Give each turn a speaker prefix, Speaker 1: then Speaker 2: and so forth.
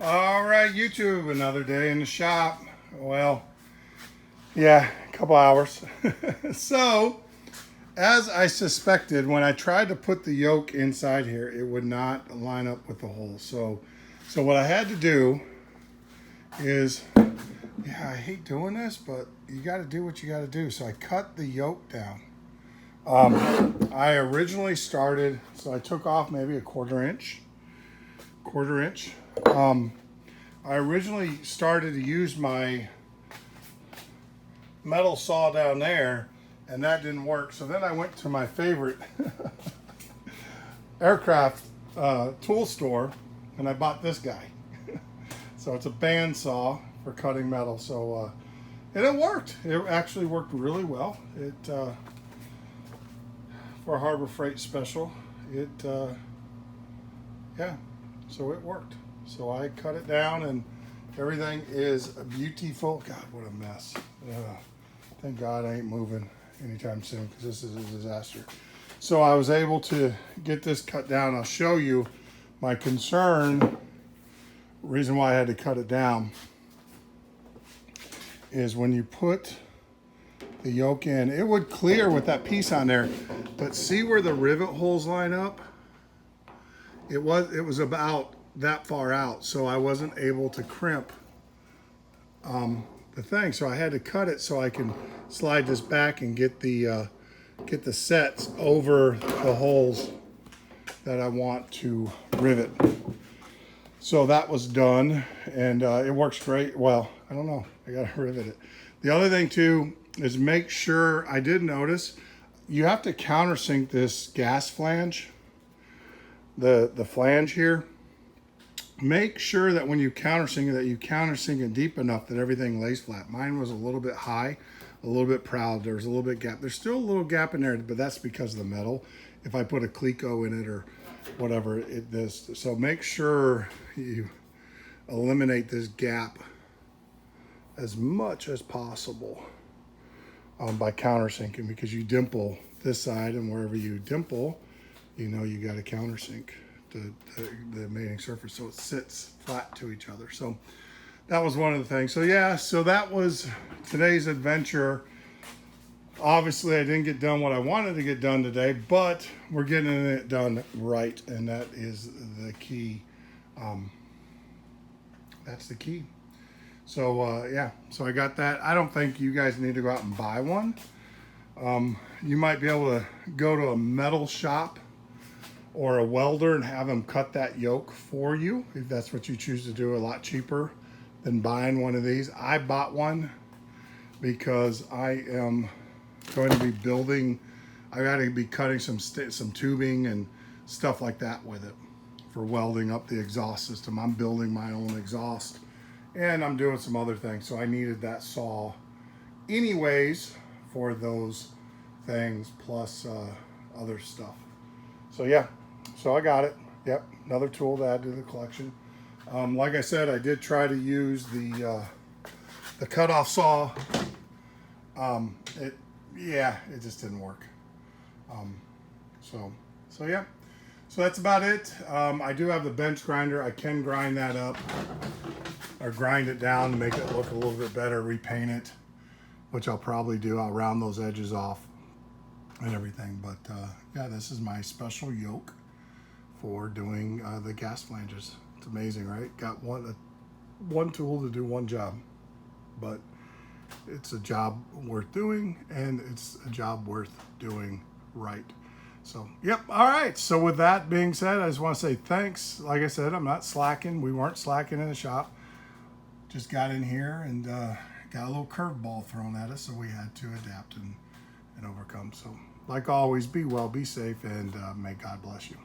Speaker 1: All right, YouTube, another day in the shop. Well, yeah, a couple hours. So, as I suspected, when I tried to put the yoke inside here, it would not line up with the hole. So what I had to do is, yeah, I hate doing this, but you got to do what you got to do. So I cut the yoke down. I originally started, so I took off maybe a quarter inch. I originally started to use my metal saw down there, and that didn't work. So then I went to my favorite aircraft tool store, and I bought this guy. So it's a band saw for cutting metal. So and it worked. It actually worked really well. It for a Harbor Freight special. It yeah. So it worked. So I cut it down, and everything is beautiful. God, what a mess. Thank God I ain't moving anytime soon, because this is a disaster. So I was able to get this cut down. I'll show you my concern. Reason why I had to cut it down is when you put the yoke in, it would clear with that piece on there, but see where the rivet holes line up? It was about that far out, so I wasn't able to crimp the thing. So I had to cut it so I can slide this back and get the sets over the holes that I want to rivet. So that was done, and it works great. Well, I don't know. I gotta rivet it. The other thing too is make sure, I did notice, you have to countersink this gas flange. The flange here, make sure that when you countersink it, that you countersink it deep enough that everything lays flat. Mine was a little bit high, a little bit proud. There's a little bit gap. There's still a little gap in there, but that's because of the metal. If I put a Cleco in it or whatever, so make sure you eliminate this gap as much as possible by countersinking, because you dimple this side, and wherever you dimple, you know you got to countersink the mating surface so it sits flat to each other. So that was one of the things. So yeah, so that was today's adventure. Obviously I didn't get done what I wanted to get done today, but we're getting it done right, and that is the key. That's the key. So yeah, so I got that. I don't think you guys need to go out and buy one. You might be able to go to a metal shop or a welder and have them cut that yoke for you, if that's what you choose to do. A lot cheaper than buying one of these. I bought one because I am going to be building, I got to be cutting some tubing and stuff like that with it for welding up the exhaust system. I'm building my own exhaust, and I'm doing some other things, so I needed that saw anyways for those things, plus other stuff. So yeah, so I got it. Yep, another tool to add to the collection. Like I said, I did try to use the cutoff saw. It just didn't work. So yeah, so that's about it. I do have the bench grinder. I can grind that up or grind it down to make it look a little bit better, repaint it, which I'll probably do. I'll round those edges off and everything. But yeah, this is my special yoke for doing the gas flanges. It's amazing, right? Got one tool to do one job, but it's a job worth doing, and it's a job worth doing right. So yep. All right, so with that being said, I just want to say thanks. Like I said, I'm not slacking. We weren't slacking in the shop. Just got in here and got a little curveball thrown at us, so we had to adapt and overcome. So like always, be well, be safe, and may God bless you.